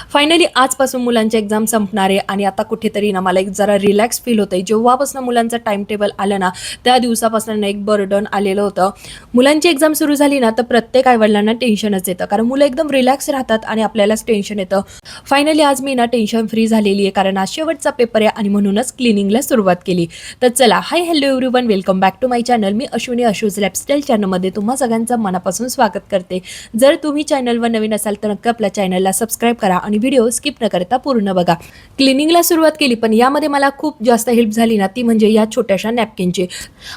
Finally आजपासून मुलांचे exam संपणार आहे आणि आता कुठेतरी ना मला एक जरा रिलॅक्स फील होतंय. जेव्हापासून मुलांचं टाइम टेबल आलं ना त्या दिवसापासून एक बर्डन आलेलं होतं. मुलांची एक्झाम सुरू झाली ना तर प्रत्येक आईवडिलांना टेन्शनच येतं, कारण मुलं एकदम रिलॅक्स राहतात आणि आपल्यालाच टेन्शन येतं. फायनली आज मी ना टेन्शन फ्री झालेली आहे, कारण आज शेवटचा पेपर आहे आणि म्हणूनच क्लिनिंगला सुरुवात केली. तर चला, hi hello everyone, welcome back to my channel. मी अश्विनी अशूज लाईफस्टाईल चॅनलमध्ये तुम्हा सगळ्यांचं मनापासून स्वागत करते. जर तुम्ही चॅनलवर नवीन असाल तर नक्की आपल्या चॅनलला सबस्क्राईब करा आणि व्हिडिओ स्किप न करता पूर्ण बघा. क्लिनिंगला सुरुवात केली, पण यामध्ये मला खूप जास्त हेल्प झाली ना ती म्हणजे या छोट्याशा नॅपकिनची.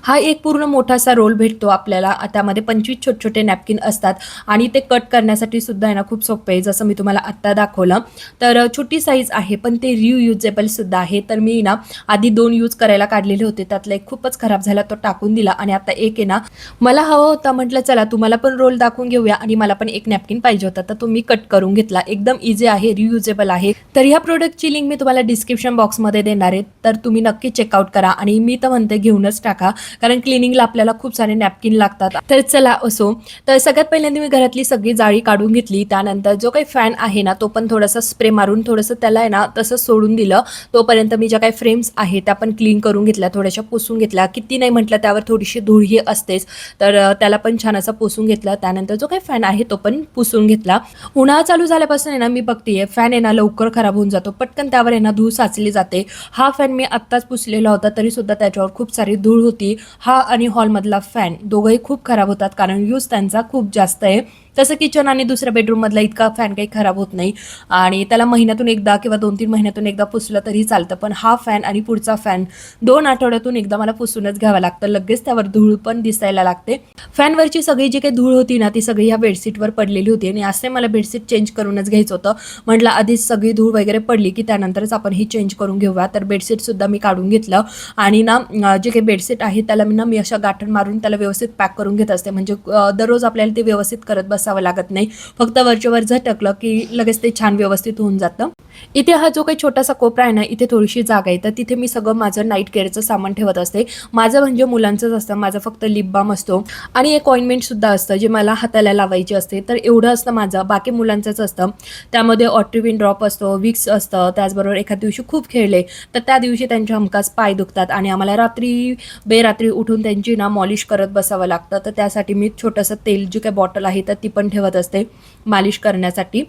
हा एक पूर्ण मोठासा रोल भेटतो आपल्याला. त्यामध्ये 25 छोटे छोटे नॅपकिन असतात आणि ते कट करण्यासाठी सुद्धा आहे ना खूप सोपं आहे. जसं मी तुम्हाला आत्ता दाखवलं तर छोटी साईज आहे, पण ते रियुजेबल सुद्धा आहे. तर मी ना आधी 2 यूज करायला काढलेले होते, त्यातला एक खूपच खराब झाला, तो टाकून दिला आणि आता एक आहे ना मला हवा होता. म्हटलं चला तुम्हाला पण रोल दाखवून घेऊया आणि मला पण एक नॅपकिन पाहिजे होता, तर तो मी कट करून घेतला. एकदम इझी आहे, रियुजेबल आहे. तर ह्या प्रोडक्टची लिंक मी तुम्हाला डिस्क्रिप्शन बॉक्समध्ये देणार आहे, तर तुम्ही नक्की चेकआउट करा. आणि मी तर म्हणते घेऊनच टाका, कारण क्लिनिंगला आपल्याला खूप सारे नॅपकिन लागतात. तर चला असो, तर सगळ्यात पहिल्यांदा मी घरातली सगळी जाळी काढून घेतली. त्यानंतर जो काही फॅन आहे ना तो पण थोडासा स्प्रे मारून थोडंसं त्याला आहे ना तसं सोडून दिलं. तोपर्यंत मी ज्या काही फ्रेम्स आहे त्या पण क्लीन करून घेतल्या, थोड्याशा पुसून घेतल्या. किती नाही म्हटलं त्यावर थोडीशी धूळ ही असतेच, तर त्याला पण छान असं पुसून घेतलं. त्यानंतर जो काही फॅन आहे तो पण पुसून घेतला. उन्हाळा चालू झाल्यापासून आहे ना मी बघतेय फॅन आहे ना लवकर खराब होऊन जातो, पटकन त्यावर आहे ना धूळ साचली जाते. हा फॅन मी आत्ताच पुसलेला होता, तरी सुद्धा त्याच्यावर खूप सारी धूळ होती. हा आणि हॉलमधला फॅन दोघंही खूप खराब होतात, कारण यूज त्यांचा खूप जास्त आहे. तसं किचन आणि दुसऱ्या बेडरूममधला इतका फॅन काही खराब होत नाही आणि त्याला महिन्यातून एकदा किंवा 2-3 महिन्यातून एकदा पुसलं तरी चालतं. पण हा फॅन आणि पुढचा फॅन 2 आठवड्यातून एकदा मला पुसूनच घ्यावं लागतं, लगेच त्यावर धूळ पण दिसायला लागते. फॅनवरची सगळी जी काही धूळ होती ना ती सगळी ह्या बेडशीटवर पडलेली होती आणि असं मला बेडशीट चेंज करूनच घ्यायचं होतं. म्हटलं आधीच सगळी धूळ वगैरे पडली की त्यानंतरच आपण ही चेंज करून घेऊया. तर बेडशीटसुद्धा मी काढून घेतलं आणि ना जे काही बेडशीट आहे त्याला मी अशा गाठण मारून त्याला व्यवस्थित पॅक करून घेत असते, म्हणजे दररोज आपल्याला ते व्यवस्थित करत बसावं लागत नाही. फक्त वरच्यावर झटकलं की लगेच ते छान व्यवस्थित होऊन जातं. इथे हा जो काही छोटासा कोपरा आहे ना, इथे थोडीशी जागा आहे, तर तिथे मी सगळं माझं नाईट केअरचं सामान ठेवत असते. माझं म्हणजे मुलांचंच असतं. माझं फक्त लिप बाम असतो आणि एक ऑइंटमेंट सुद्धा असतं जे मला हाताला लावायचे असते. तर एवढं असतं माझं. बाकी मुलांचंच असतं. त्यामध्ये ऑट्रिविन ड्रॉप असतो, विक्स असतं. त्याचबरोबर एखाद दिवशी खूप खेळले तर त्या दिवशी त्यांचे हमखास पाय दुखतात आणि आम्हाला रात्री बेरात्री उठून त्यांची ना मॉलिश करत बसावं लागतं. तर त्यासाठी मी छोटंसं तेल जी काही बॉटल आहे तर ती पण ठेवत असते मालिश करण्यासाठी.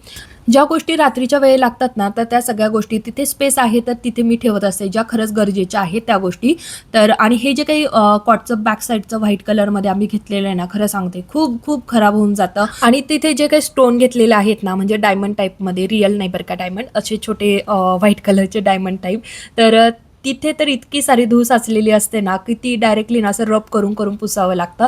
ज्या गोष्टी रात्रीच्या वेळी लागतात ना तर त्या सगळ्या गोष्टी तिथे स्पेस आहे तर तिथे मी ठेवत असते, ज्या खरंच गरजेच्या आहेत त्या गोष्टी. तर आणि हे जे काही कॉटचं बॅक साईडचं व्हाईट कलरमध्ये आम्ही घेतलेलं आहे ना, खरं सांगते खूप खूप खराब होऊन जातं. आणि तिथे जे काही स्टोन घेतलेले आहेत ना, म्हणजे डायमंड टाईपमध्ये, रिअल नाही बरं का डायमंड, असे छोटे व्हाईट कलरचे डायमंड टाईप, तर तिथे तर इतकी सारी धूळ साचलेली असते ना की ती डायरेक्टली ना असं रब करून करून पुसावं लागतं.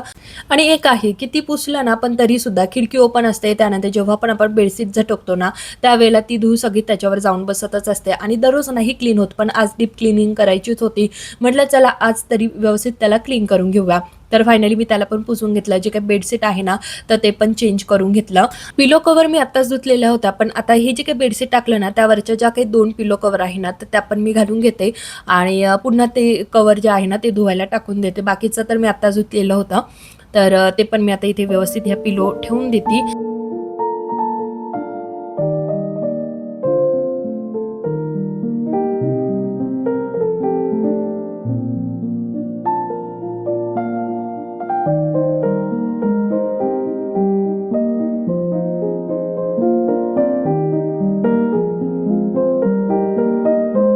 आणि एक आहे की ती पुसलं ना पण तरी सुद्धा खिडकी ओपन असते, त्यानंतर जेव्हा पण आपण बेडशीट झटकतो ना त्यावेळेला ती धूळ सगळी त्याच्यावर जाऊन बसतच असते आणि दररोज नाही क्लीन होत. पण आज डीप क्लिनिंग करायचीच होती, म्हटलं चला आज तरी व्यवस्थित त्याला क्लीन करून घेऊया. तर फायनली मी त्याला पण पुसून घेतलं. जे काही बेडशीट आहे ना तर ते पण चेंज करून घेतलं. पिलो कवर मी आत्ताच धुतलेल्या होत्या, पण आता हे जे काही बेडशीट टाकलं ना त्यावरच्या ज्या काही 2 पिलो कवर आहे ना तर त्या पण मी घालून घेते आणि पुन्हा ते कवर जे आहे ना ते धुवायला टाकून देते. बाकीचं तर मी आत्ताच धुतलेलं होतं, तर ते पण मी आता इथे व्यवस्थित ह्या पिलो ठेवून देते.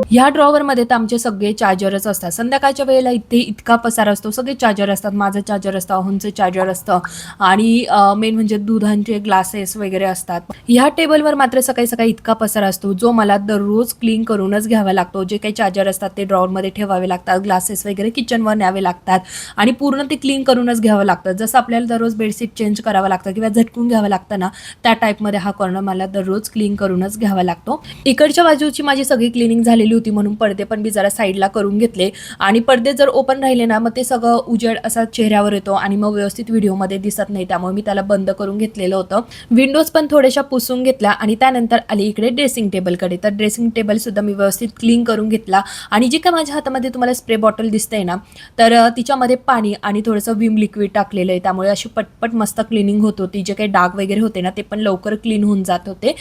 ह्या ड्रॉवरमध्ये तर आमचे सगळे चार्जरच असतात. संध्याकाळच्या वेळेला इथे इतका पसारा असतो, सगळे चार्जर असतात. माझं चार्जर असतं, अहोंचं चार्जर असतं आणि मेन म्हणजे दुधांचे ग्लासेस वगैरे असतात. ह्या टेबलवर मात्र सकाळी सकाळी इतका पसारा असतो जो मला दररोज क्लीन करूनच घ्यावा लागतो. जे काही चार्जर असतात ते ड्रॉवरमध्ये ठेवावे लागतात, ग्लासेस वगैरे किचनवर न्यावे लागतात आणि पूर्ण ते क्लीन करूनच घ्यावं लागतं. जसं आपल्याला दररोज बेडशीट चेंज करावं लागतं किंवा झटकून घ्यावं लागतं ना, त्या टाईपमध्ये हा कॉर्नर मला दररोज क्लीन करूनच घ्यावा लागतो. इकडच्या बाजूची माझी सगळी क्लिनिंग झालेली होती. होती म्हणून पडदे पण मी जरा साईडला करून घेतले आणि पडदे जर ओपन राहिले ना मग ते सगळं उजेड असा चेहऱ्यावर येतो आणि मग व्यवस्थित व्हिडिओमध्ये दिसत नाही, त्यामुळे मी त्याला बंद करून घेतलेलं होतं. विंडोज पण थोड्याशा पुसून घेतल्या आणि त्यानंतर आली इकडे ड्रेसिंग टेबलकडे. तर ड्रेसिंग टेबल सुद्धा मी व्यवस्थित क्लीन करून घेतला आणि जी काय माझ्या हातामध्ये तुम्हाला स्प्रे बॉटल दिसते ना तर तिच्यामध्ये पाणी आणि थोडंसं विम लिक्विड टाकलेलं आहे, त्यामुळे अशी पटपट मस्त क्लिनिंग होत होती. जे काही डाग वगैरे होते ना ते पण लवकर क्लीन होऊन जात होते.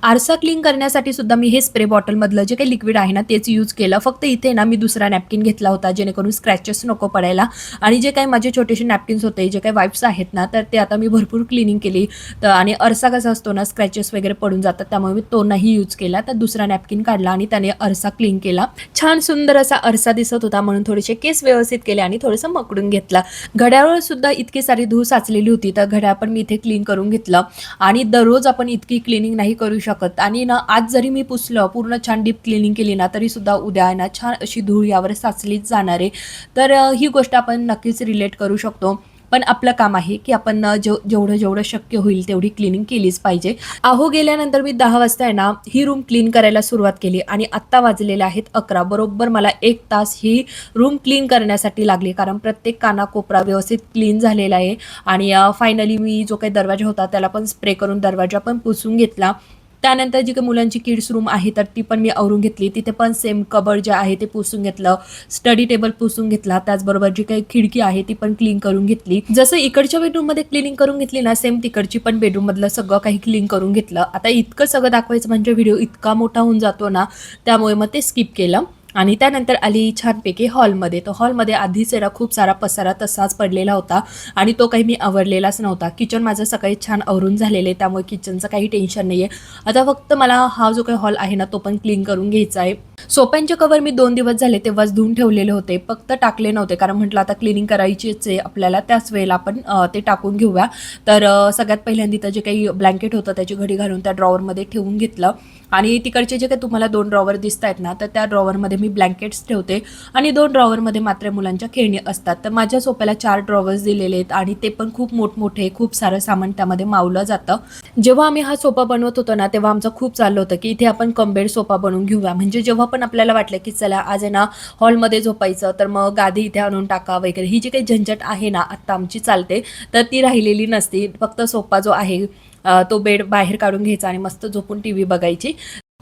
आरसा क्लीन करण्यासाठी सुद्धा मी हे स्प्रे बॉटलमधलं जे काही लिक्विड आहे ना तेच यूज केलं. फक्त इथे ना मी दुसरा नॅपकिन घेतला होता जेणेकरून स्क्रॅचेस नको पडायला आणि जे काही माझे छोटेसे नॅपकिन्स होते, जे काही वाईप्स आहेत ना तर ते आता मी भरपूर क्लिनिंग केली. तर आणि आरसा कसा असतो ना स्क्रॅचेस वगैरे पडून जातात, त्यामुळे मी तो नाही यूज केला. तर दुसरा नॅपकिन काढला आणि त्याने आरसा क्लीन केला. छान सुंदर असा आरसा दिसत होता म्हणून थोडेसे केस व्यवस्थित केले आणि थोडंसं मकडून घेतला. घड्याळावर सुद्धा इतकी सारी धूळ साचलेली होती तर घड्याळ पण मी इथे क्लीन करून घेतलं आणि दररोज आपण इतकी क्लिनिंग नाही करू शकत आणि ना आज जरी मी पुसलं पूर्ण छान डीप क्लिनिंग केली ना तरी सुद्धा उद्या ना छान अशी धूळ यावर साचलीच जाणार आहे. तर ही गोष्ट आपण नक्कीच रिलेट करू शकतो. पण आपलं काम आहे की आपण जेवढं शक्य होईल तेवढी क्लिनिंग केलीच पाहिजे. अहो गेल्यानंतर मी 10 वाजता आहे ना ही रूम क्लीन करायला सुरुवात केली आणि आत्ता वाजलेले आहेत 11. बरोबर मला 1 तास ही रूम क्लीन करण्यासाठी लागली, कारण प्रत्येक कानाकोपरा व्यवस्थित क्लीन झालेला आहे आणि फायनली मी जो काही दरवाजा होता त्याला पण स्प्रे करून दरवाजा पण पुसून घेतला. त्यानंतर जी काही मुलांची किड्स रूम आहे तर ती पण मी आवरून घेतली. तिथे पण सेम कबर्ड जे आहे ते पुसून घेतलं, स्टडी टेबल पुसून घेतला, त्याचबरोबर जी काही खिडकी आहे ती पण क्लीन करून घेतली. जसं इकडच्या बेडरूममध्ये क्लिनिंग करून घेतली ना सेम तिकडची पण बेडरूम मधलं सगळं काही क्लीन करून घेतलं. आता इतकं सगळं दाखवायचं म्हणजे व्हिडिओ इतका मोठा होऊन जातो ना, त्यामुळे मग ते स्किप केलं. आणि त्यानंतर आली छानपैकी हॉलमध्ये. तर हॉलमध्ये आधीच आहे ना खूप सारा पसारा तसाच पडलेला होता आणि तो काही मी आवरलेलाच नव्हता. किचन माझं सकाळी छान आवरून झालेलं आहे, त्यामुळे किचनचं काही टेन्शन नाही आहे. आता फक्त मला हा जो काही हॉल आहे ना तो पण क्लीन करून घ्यायचा आहे. सोफ्यांचे कवर मी 2 दिवस झाले तेव्हाच धुवून ठेवलेले होते, फक्त टाकले नव्हते कारण म्हटलं आता क्लिनिंग करायचीच आहे आपल्याला, त्याच वेळेला आपण ते टाकून घेऊया. तर सगळ्यात पहिल्यांदा तर जे काही ब्लँकेट होतं त्याची घडी घालून त्या ड्रॉवरमध्ये ठेवून घेतलं आणि तिकडचे जे काही तुम्हाला 2 ड्रॉवर दिसत आहेत ना तर त्या ड्रॉवरमध्ये मी ब्लँकेट्स ठेवते आणि 2 ड्रॉवरमध्ये मात्र मुलांच्या खेळणी असतात. तर माझ्या सोफ्याला 4 ड्रॉवर्स दिलेले आहेत आणि ते पण खूप मोठमोठे, खूप सारं सामान त्यामध्ये मावलं जातं. जेव्हा आम्ही हा सोफा बनवत होतो ना तेव्हा आमचं खूप चाललं होतं की इथे आपण कमबेड सोफा बनवून घेऊया, म्हणजे जेव्हा पण आपल्याला वाटलं की चला आज आहे ना हॉलमध्ये झोपायचं तर मग गादी इथे आणून टाका वगैरे, ही जी काही झंझट आहे ना आत्ता आमची चालते तर ती राहिलेली नसती. फक्त सोफा जो आहे तो बेड बाहेर काढून घ्यायचा आणि मस्त झोपून टीव्ही बघायची.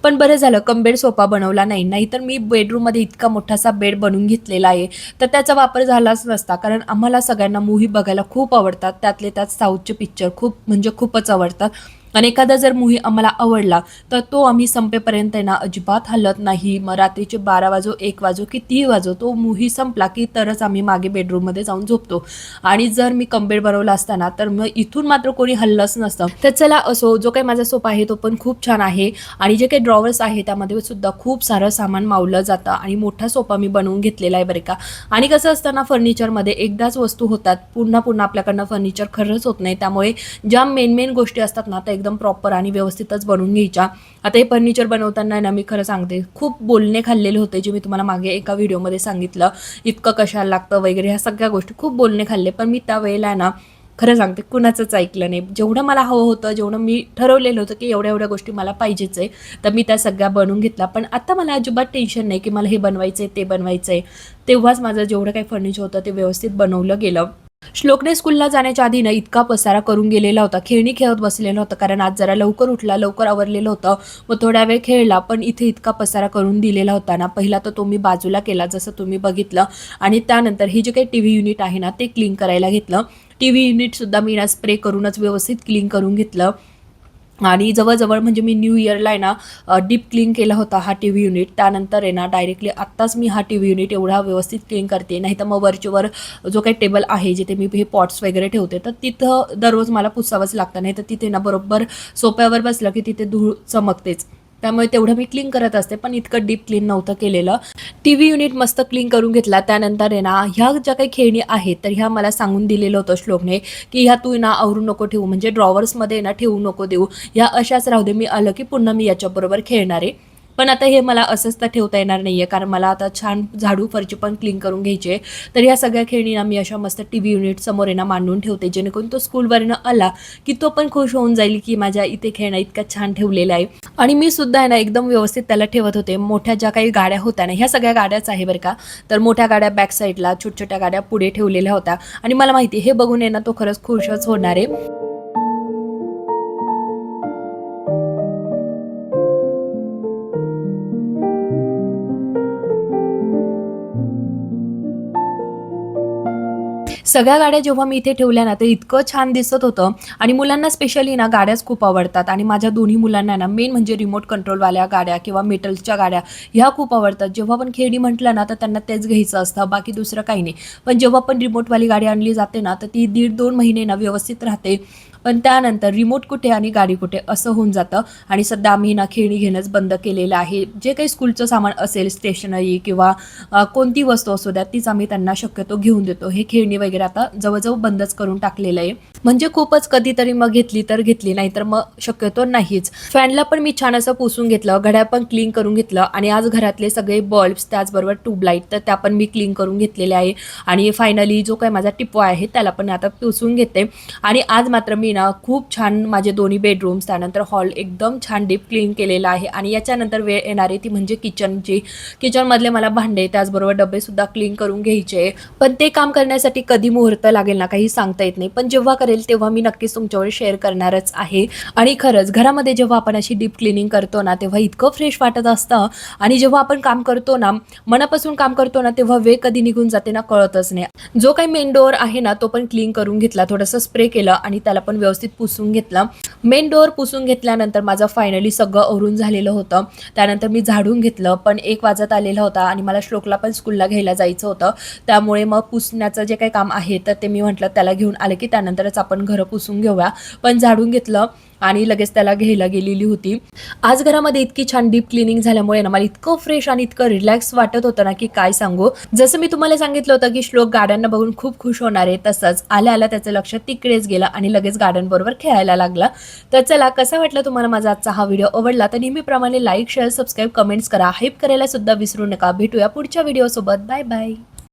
पण बरं झालं कमबेड सोफा बनवला नाही, नाहीतर मी बेडरूममध्ये इतका मोठासा बेड बनवून घेतलेला आहे तर त्याचा वापर झालाच नसता. कारण आम्हाला सगळ्यांना मूव्ही बघायला खूप आवडतात, त्यातले त्यात साऊथचे पिक्चर खूप म्हणजे खूपच आवडतात आणि एखादा जर मूव्ही आम्हाला आवडला तर तो आम्ही संपेपर्यंत ना अजिबात हलत नाही. मग रात्रीचे 12 वाजो 1 वाजो कितीही वाजो तो मूव्ही संपला की तरच आम्ही मागे बेडरूममध्ये जाऊन झोपतो. आणि जर मी कमबेड बनवला असताना तर मग इथून मात्र कोणी हल्लंच नसतं. तर चला असो, जो काही माझा सोफा आहे तो पण खूप छान आहे आणि जे काही ड्रॉवर्स आहे त्यामध्ये सुद्धा खूप सारं सामान मावलं जातं आणि मोठा सोफा मी बनवून घेतलेला आहे बरं का. आणि कसं असतं ना फर्निचरमध्ये एकदाच वस्तू होतात, पुन्हा पुन्हा आपल्याकडनं फर्निचर खरंच होत नाही, त्यामुळे ज्या मेन गोष्टी असतात ना त्या एकदम प्रॉपर आणि व्यवस्थितच बनवून घ्यायच्या. आता हे फर्निचर बनवताना ना मी खरं सांगते खूप बोलणे खाल्लेले होते, जे मी तुम्हाला मागे एका व्हिडिओमध्ये सांगितलं इतकं कशाला लागतं वगैरे, ह्या सगळ्या गोष्टी खूप बोलणे खाल्ले. पण मी त्यावेळेला ना खरं सांगते कुणाचंच ऐकलं नाही. जेवढं मला हवं होतं, जेवढं मी ठरवलेलं होतं की एवढ्या गोष्टी मला पाहिजेच आहे तर मी त्या सगळ्या बनवून घेतला. पण आता मला अजिबात टेन्शन नाही की मला हे बनवायचं आहे ते बनवायचं आहे. तेव्हाच माझं जेवढं काही फर्निचर होतं ते व्यवस्थित बनवलं गेलं. श्लोकने स्कूलला जाण्याच्या आधी ना इतका पसारा करून गेलेला होता, खेळणी खेळत बसलेला होता, कारण आज जरा लवकर उठला, लवकर आवरलेलं होतं, मग थोड्या वेळ खेळला. पण इथे इतका पसारा करून दिलेला होता ना, पहिला तर तो मी बाजूला केला जसं तुम्ही बघितलं आणि त्यानंतर ही जे काही टीव्ही युनिट आहे ना ते क्लीन करायला घेतलं. टीव्ही युनिटसुद्धा मी ना स्प्रे करूनच व्यवस्थित क्लीन करून घेतलं आणि जवळजवळ म्हणजे मी न्यू इयरला आहे ना डीप क्लीन केला होता हा टीव्ही युनिट. त्यानंतर आहे ना डायरेक्टली आत्ताच मी हा टीव्ही युनिट एवढा व्यवस्थित क्लीन करते. नाही तर मग वरचेवर जो काही टेबल आहे जिथे मी हे पॉट्स वगैरे ठेवते तर तिथं दररोज मला पुसावंच लागतं, नाही तर तिथे ना बरोबर सोप्यावर बसलं की तिथे धूळ चमकतेच, त्यामुळे तेवढं मी क्लीन करत असते. पण इतकं डीप क्लीन नव्हतं केलेलं. टीव्ही युनिट मस्त क्लीन करून घेतला. त्यानंतर आहे ना ह्या ज्या काही खेळणी आहेत तर ह्या मला सांगून दिलेलं होतं श्लोकने की ह्या तू ना आवरू नको ठेवू, म्हणजे ड्रॉवर्समध्ये ना ठेवू नको देऊ, ह्या अशाच राहू दे, मी आलं की पुन्हा मी याच्याबरोबर खेळणार आहे. पण आता हे मला असंच तर ठेवता येणार नाहीये, कारण मला आता छान झाडू फरची पण क्लीन करून घ्यायची आहे. तर या सगळ्या खेळणी ना मी अशा मस्त टीव्ही युनिट समोर आहे ना मांडून ठेवते, जेणेकरून तो स्कूलवरनं आला की तो पण खुश होऊन जाईल की माझ्या इथे खेळणं इतका छान ठेवलेलं आहे. आणि मी सुद्धा आहे ना एकदम व्यवस्थित त्याला ठेवत होते. मोठ्या ज्या काही गाड्या होत्या ना, ह्या सगळ्या गाड्याच आहे बरं का. तर मोठ्या गाड्या बॅक साईडला, छोट्या-छोट्या गाड्या पुढे ठेवलेल्या होत्या आणि मला माहिती हे बघून आहे ना तो खरंच खुशच होणार आहे. सगळ्या गाड्या जेव्हा मी इथे ठेवल्या ना, ते इतकं छान दिसत होतं आणि मुलांना स्पेशली ना गाड्याच खूप आवडतात आणि माझ्या दोन्ही मुलांना ना मेन म्हणजे रिमोट कंट्रोलवाल्या गाड्या किंवा मेटलच्या गाड्या ह्या खूप आवडतात. जेव्हा पण खेळणी म्हटलं ना, तर त्यांना तेच घ्यायचं असतं, बाकी दुसरं काही नाही. पण जेव्हा पण रिमोटवाली गाडी आणली जाते ना, तर ती 1.5-2 महिने ना व्यवस्थित राहते. पण त्यानंतर रिमोट कुठे आणि गाडी कुठे असं होऊन जातं आणि सध्या आम्ही ना खेळणी घेणंच बंद केलेलं आहे. जे काही स्कूलचं सामान असेल, स्टेशनरी किंवा कोणती वस्तू असू द्या, तीच आम्ही त्यांना शक्यतो घेऊन देतो. हे खेळणी वगैरे आता जवळजवळ बंदच करून टाकलेलं आहे. म्हणजे खूपच कधीतरी मग घेतली तर घेतली, नाहीतर मग शक्यतो नाहीच. फॅनला पण मी छान असं पुसून घेतलं, घड्याळ पण क्लीन करून घेतलं आणि आज घरातले सगळे बल्ब्स त्याचबरोबर ट्यूबलाईट तर त्या पण मी क्लीन करून घेतलेल्या आहे आणि फायनली जो काही माझा टिपवा आहे त्याला पण आता पुसून घेते. आणि आज मात्र मी ना खूप छान माझे दोन्ही बेडरूम्स त्यानंतर हॉल एकदम छान डीप क्लीन केलेला आहे आणि याच्यानंतर वेळ येणार आहे ती म्हणजे किचनमधले मला भांडे त्याचबरोबर डबे सुद्धा क्लीन करून घ्यायचे. पण ते काम करण्यासाठी कधी मुहूर्त लागेल ना काही सांगता येत नाही, पण जेव्हा करेल तेव्हा मी नक्कीच तुमच्यावर शेअर करणारच आहे. आणि खरंच घरामध्ये जेव्हा आपण अशी डीप क्लिनिंग करतो ना तेव्हा इतकं फ्रेश वाटत असतं आणि जेव्हा आपण काम करतो ना मनापासून काम करतो ना तेव्हा वेळ कधी निघून जाते ना कळतच नाही. जो काही मेन डोअर आहे ना तो पण क्लीन करून घेतला, थोडंसं स्प्रे केलं आणि त्याला पण व्यवस्थित पुसून घेतला. मेन डोअर पुसून घेतल्यानंतर माझं फायनली सगळं आवरून झालेलं होतं. त्यानंतर मी झाडून घेतलं, पण 1 वाजत आलेला होता आणि मला श्लोकला पण स्कूलला घ्यायला जायचं होतं. त्यामुळे मग पुसण्याचं जे काही काम आहे तर ते मी म्हटलं त्याला घेऊन आले की त्यानंतरच आपण घरं पुसून घेऊया. पण झाडून घेतलं आणि लगेच त्याला घ्यायला गेलेली होती. आज घरामध्ये इतकी छान डीप क्लिनिंग झाल्यामुळे ना मला इतकं फ्रेश आणि इतकं रिलॅक्स वाटत होतं ना की काय सांगू. जसं मी तुम्हाला सांगितलं होतं की श्लोक गार्डनला बघून खूप खुश होणार आहे, तसंच आल्या आल्या त्याचं लक्ष तिकडेच गेलं आणि लगेच गार्डन बरोबर खेळायला लागला. तर चला, कसा वाटला तुम्हाला माझा आजचा हा व्हिडिओ? आवडला तर नेहमीप्रमाणे लाईक, शेअर, सबस्क्राईब, कमेंट्स करा. हाईप करायला सुद्धा विसरू नका. भेटूया पुढच्या व्हिडिओसोबत. Bye bye.